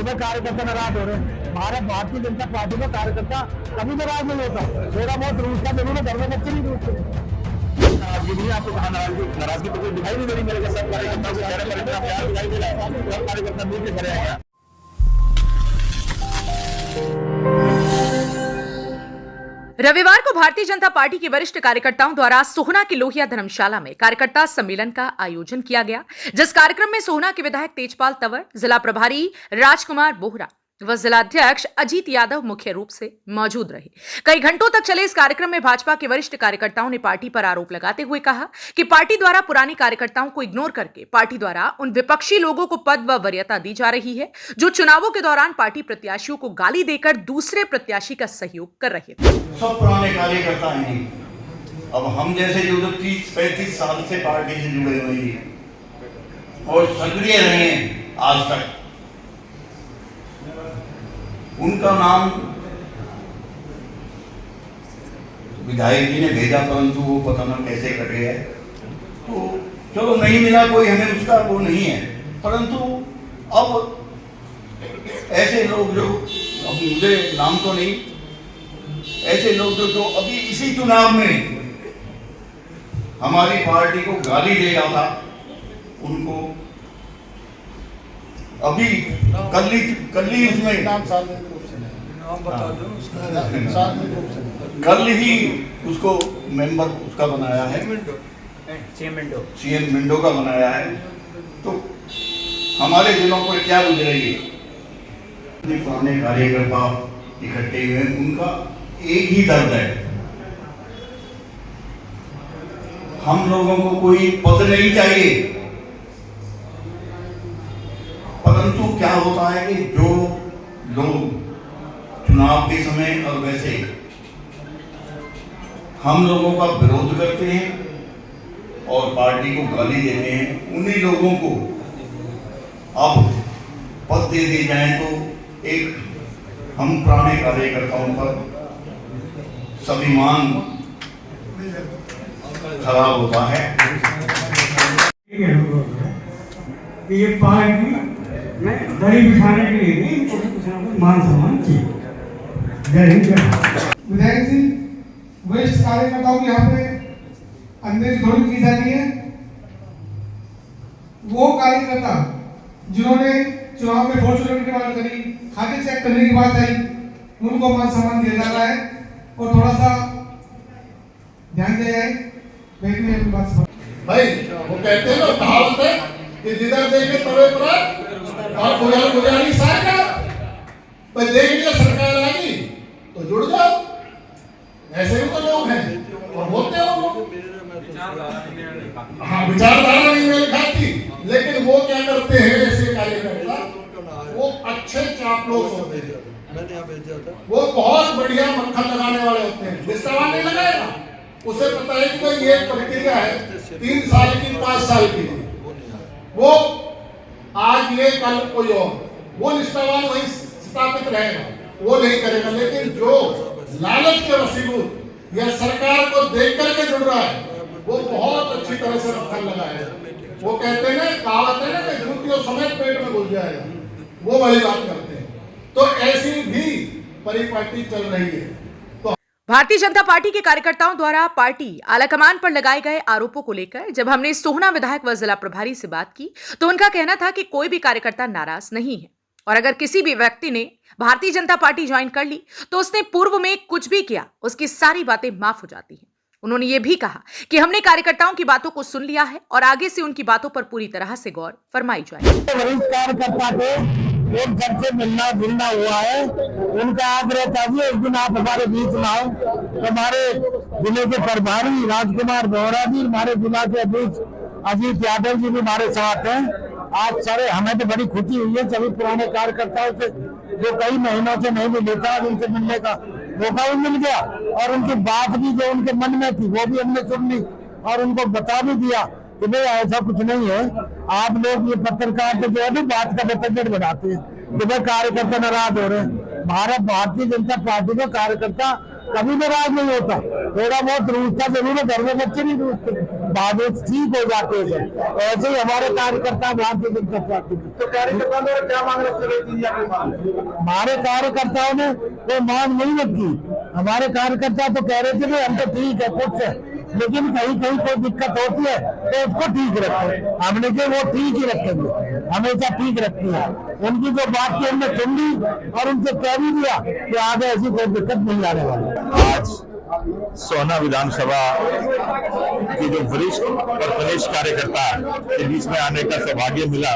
तुम्हें कार्यकर्ता नाराज हो रहे हैं। भारत भारतीय जनता पार्टी का कार्यकर्ता कभी नाराज नहीं होता, थोड़ा बहुत रूठता जरूर है, घर में बच्चे नहीं रूठते। नाराजगी नहीं, आपको कहा नाराजगी तो कोई दिखाई नहीं दे रही मेरे को। सब कार्यकर्ता को चेहरे पर इतना प्यार दिखाई दे रहा है, सब कार्यकर्ता मिल के खड़े हैं। रविवार को भारतीय जनता पार्टी के वरिष्ठ कार्यकर्ताओं द्वारा सोहना की लोहिया धर्मशाला में कार्यकर्ता सम्मेलन का आयोजन किया गया, जिस कार्यक्रम में सोहना के विधायक तेजपाल तंवर, जिला प्रभारी राजकुमार बोहरा व जिलाध्यक्ष अजीत यादव मुख्य रूप से मौजूद रहे। कई घंटों तक चले इस कार्यक्रम में भाजपा के वरिष्ठ कार्यकर्ताओं ने पार्टी पर आरोप लगाते हुए कहा कि पार्टी द्वारा पुरानी कार्यकर्ताओं को इग्नोर करके पार्टी द्वारा उन विपक्षी लोगों को पद व वरीयता दी जा रही है जो चुनावों के दौरान पार्टी प्रत्याशियों को गाली देकर दूसरे प्रत्याशी का सहयोग कर रहे थे। सब पुराने कार्यकर्ता हैं, अब हम जैसे जो 30-35 साल से पार्टी से जुड़े हुए हैं और सक्रिय रहे हैं आज तक, उनका नाम विधायक जी ने भेजा, परंतु वो पता न कैसे कट गया। तो चलो नहीं मिला, कोई हमें उसका वो नहीं है, परंतु अब ऐसे लोग जो, अब मुझे नाम तो नहीं, ऐसे लोग जो अभी इसी चुनाव में हमारी पार्टी को गाली दे रहा था, उनको अभी कल ही उसमें कल ही उसको मेंबर उसका बनाया है, सीएम विंडो का बनाया है। तो हमारे दिलों पर क्या गुजरेगी, पुराने कार्यकर्ता इकट्ठे हुए, उनका एक ही दर्द है, हम लोगों को कोई पद नहीं चाहिए। परंतु क्या होता है कि जो लोग चुनाव के समय और वैसे हम लोगों का विरोध करते हैं और पार्टी को गाली देते हैं, उन्हीं लोगों को अब पद दे दिए जाए तो एक हम पुराने कार्यकर्ताओं पर स्वाभिमान खराब होता है। ये पार्टी में दरी बिछाने के लिए नहीं, मान सम्मान चाहिए। जय हिंद, जय। विधायक जी, वरिष्ठ कार्यकर्ताओं की यहाँ पे अंग्रेज धोनी की जाती है। वो कार्यकर्ता जिन्होंने चुनाव में फॉर्चूनर की बात करी, खाते चेक करने की बात आई, उनको मान सम्मान दिया जा रहा है और थोड़ा सा ध्यान दिया जाए। अपनी बात भाई वो कहते हैं ना, कहावत है कि जिधर देखे तवे पर और गुजारी साका, पर देख लिया सरकार आएगी तो जुड़ जाओ। ऐसे भी तो लोग हैं और होते हो लोग, हाँ विचारधारा नहीं मेल खाती, लेकिन वो क्या करते हैं ऐसे कार्यकर्ता, वो अच्छे चापलूस होते हैं, वो बहुत बढ़िया मक्खन लगाने वाले होते हैं। जिसका नहीं लगाएगा उसे पता है कि भाई ये प्रक्रिया है 3 साल की 5 साल की, वो आज ये कल कोई और, वो निष्ठावान वही स्थापित रहेगा, वो नहीं करेगा। लेकिन जो लालच के वसीभूत या सरकार को देख करके जुड़ रहा है, वो बहुत अच्छी तरह से मक्खन लगाएगा। वो कहते हैं ना, कहावत है ना कि जूतियों समेत पेट में घुस जाएगा, वो वाली बात करते हैं। तो ऐसी भी परिपाटी चल रही है। भारतीय जनता पार्टी के कार्यकर्ताओं द्वारा पार्टी आलाकमान पर लगाए गए आरोपों को लेकर जब हमने सोहना विधायक व जिला प्रभारी से बात की तो उनका कहना था कि कोई भी कार्यकर्ता नाराज नहीं है और अगर किसी भी व्यक्ति ने भारतीय जनता पार्टी ज्वाइन कर ली तो उसने पूर्व में कुछ भी किया, उसकी सारी बातें माफ हो जाती हैं। उन्होंने ये भी कहा कि हमने कार्यकर्ताओं की बातों को सुन लिया है और आगे से उनकी बातों पर पूरी तरह से गौर फरमाई जाए। एक घर से मिलना जुलना हुआ है, उनका आग्रह था कि एक दिन आप हमारे बीच में आओ। हमारे जिले के प्रभारी राजकुमार बोहरा जी, हमारे जिला के अध्यक्ष अजीत यादव जी भी हमारे साथ हैं। आज सारे हमें तो बड़ी खुशी हुई है, सभी पुराने कार्यकर्ताओं से जो कई महीनों से नहीं मिले था, उनसे मिलने का मौका भी मिल गया और उनकी बात भी जो उनके मन में थी वो भी हमने सुन ली और उनको बता भी दिया कि भाई ऐसा कुछ नहीं है। आप लोग ये पत्रकार तो जो है बात का बतंगड़ बनाते हैं कि भाई कार्यकर्ता नाराज हो रहे हैं। भारत भारतीय जनता पार्टी का कार्यकर्ता कभी नाराज नहीं होता, थोड़ा बहुत रूठता जरूर है, घर में बच्चे नहीं रूठते। बाद में ठीक हो जाते हैं। ऐसे ही हमारे कार्यकर्ता भारतीय जनता पार्टी के। तो कार्यकर्ताओं ने क्या मांग रखी थी आपकी मांग? हमारे कार्यकर्ताओं ने कोई मांग नहीं रखी। हमारे कार्यकर्ता तो कह रहे थे कि हम तो ठीक है कुछ है, लेकिन कहीं कहीं कोई दिक्कत होती है तो उसको ठीक रखें। हमने कहा वो ठीक ही रखेंगे, हमेशा ठीक रखती है। उनकी जो बात थी हमने सुन ली और उनसे कह भी दिया कि आगे ऐसी कोई दिक्कत नहीं आने वाली। आज सोहना विधानसभा के जो वरिष्ठ और कनिष्ठ कार्यकर्ता के बीच में आने का सौभाग्य मिला।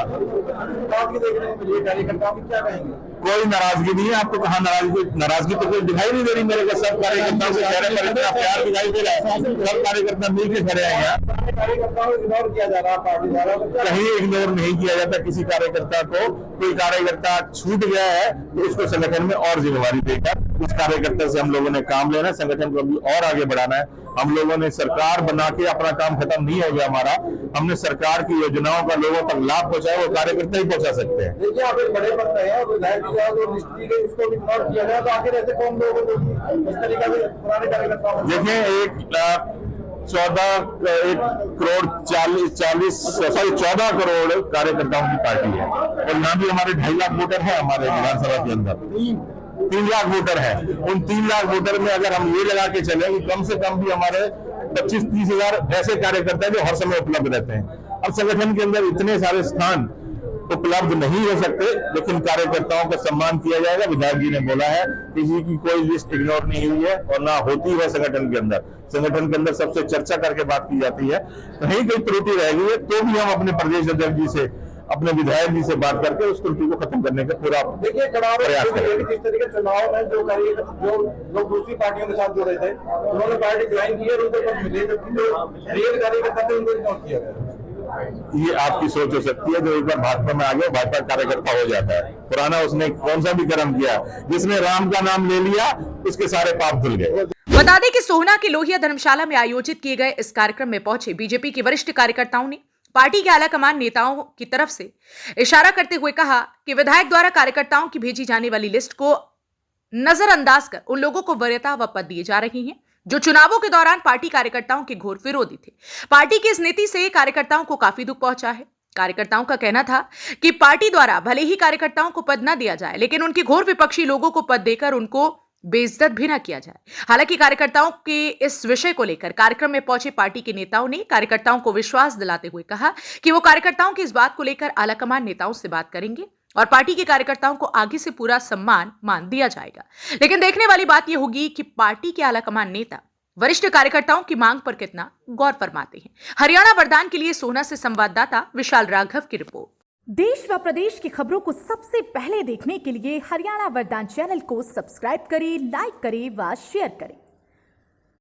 कार्यकर्ताओं की क्या कहेंगे? कोई नाराजगी नहीं है। आपको कहाँ नाराजगी तो कोई दिखाई नहीं दे रही मेरे को। सब कार्यकर्ताओं के चेहरे पर इतना प्यार दिखाई दे रहा है। सब कार्यकर्ता मिलकर खड़े हैं यहाँ। कार्यकर्ताओं को इग्नोर किया जा रहा पार्टी द्वारा, कहीं इग्नोर नहीं किया जाता किसी कार्यकर्ता को। कोई कार्यकर्ता छूट गया है तो उसको संगठन में और जिम्मेवारी देकर उस कार्यकर्ता से हम लोगों ने काम लेना है, संगठन को अभी और आगे बढ़ाना है। हम लोगों ने सरकार बना के अपना काम खत्म नहीं हो गया हमारा। हमने सरकार की योजनाओं का लोगों तक लाभ पहुंचाया, वो कार्यकर्ता ही पहुंचा सकते हैं। देखिए आप एक बड़े पद पे हैं, विधायक जो निष्क्रिय गई उसको इग्नोर किया गया, तो आखिर ऐसे कौन लोग इस तरीके से पुराने कार्यकर्ता? देखिए 14 करोड़ कार्यकर्ताओं की पार्टी है और यहाँ भी हमारे 2.5 लाख वोटर है। हमारे विधानसभा के अंदर 3 लाख वोटर है। उन 3 लाख वोटर में अगर हम ये लगा के चले कि कम से कम भी हमारे 25-30 हजार ऐसे कार्यकर्ता जो हर समय उपलब्ध रहते हैं। अब संगठन के अंदर इतने सारे स्थान उपलब्ध नहीं हो सकते, लेकिन कार्यकर्ताओं का सम्मान किया जाएगा। विधायक जी ने बोला है किसी की कोई लिस्ट इग्नोर नहीं हुई है और ना होती है। संगठन के अंदर सबसे चर्चा करके बात की जाती है। कहीं कोई त्रुटि रह गई है तो भी हम अपने प्रदेश अध्यक्ष जी से, अपने विधायक जी से बात करके उस त्रुटि को खत्म करने का पूरा प्रयास करेंगे। जिस तरीके चुनाव में जो लोग दूसरी पार्टियों के साथ जुड़े थे उन्होंने पार्टी ज्वाइन की है, उनको पद मिले, जबकि जो रियल कार्यकर्ता थे उनको इग्नोर किया गया। ये आपकी सोच हो सकती है। जो एक बार भाजपा में आ गया भाजपा कार्यकर्ता हो जाता है। पुराना उसने कौन सा भी कर्म किया, जिसने राम का नाम ले लिया उसके सारे पाप धुल गए। बता दें कि सोहना के लोहिया धर्मशाला में आयोजित किए गए इस कार्यक्रम में पहुंचे बीजेपी के वरिष्ठ कार्यकर्ताओं ने पार्टी के आलाकमान नेताओं की तरफ से इशारा करते हुए कहा कि विधायक द्वारा कार्यकर्ताओं की भेजी जाने वाली लिस्ट को नजरअंदाज कर उन लोगों को वरीयता व पद दिए जा रहे हैं जो चुनावों के दौरान पार्टी कार्यकर्ताओं के घोर विरोधी थे। पार्टी की इस नीति से कार्यकर्ताओं को काफी दुख पहुंचा है। कार्यकर्ताओं का कहना था कि पार्टी द्वारा भले ही कार्यकर्ताओं को पद न दिया जाए, लेकिन उनके घोर विपक्षी लोगों को पद देकर उनको बेइज्जत भी न किया जाए। हालांकि कार्यकर्ताओं के इस विषय को लेकर कार्यक्रम में पहुंचे पार्टी के नेताओं ने कार्यकर्ताओं को विश्वास दिलाते हुए कहा कि वो कार्यकर्ताओं की इस बात को लेकर आलाकमान नेताओं से बात करेंगे और पार्टी के कार्यकर्ताओं को आगे से पूरा सम्मान मान दिया जाएगा। लेकिन देखने वाली बात यह होगी कि पार्टी के आलाकमान नेता वरिष्ठ कार्यकर्ताओं की मांग पर कितना गौर फरमाते हैं। हरियाणा वरदान के लिए सोहना से संवाददाता विशाल राघव की रिपोर्ट। देश व प्रदेश की खबरों को सबसे पहले देखने के लिए हरियाणा वरदान चैनल को सब्सक्राइब करें, लाइक करें व शेयर करें।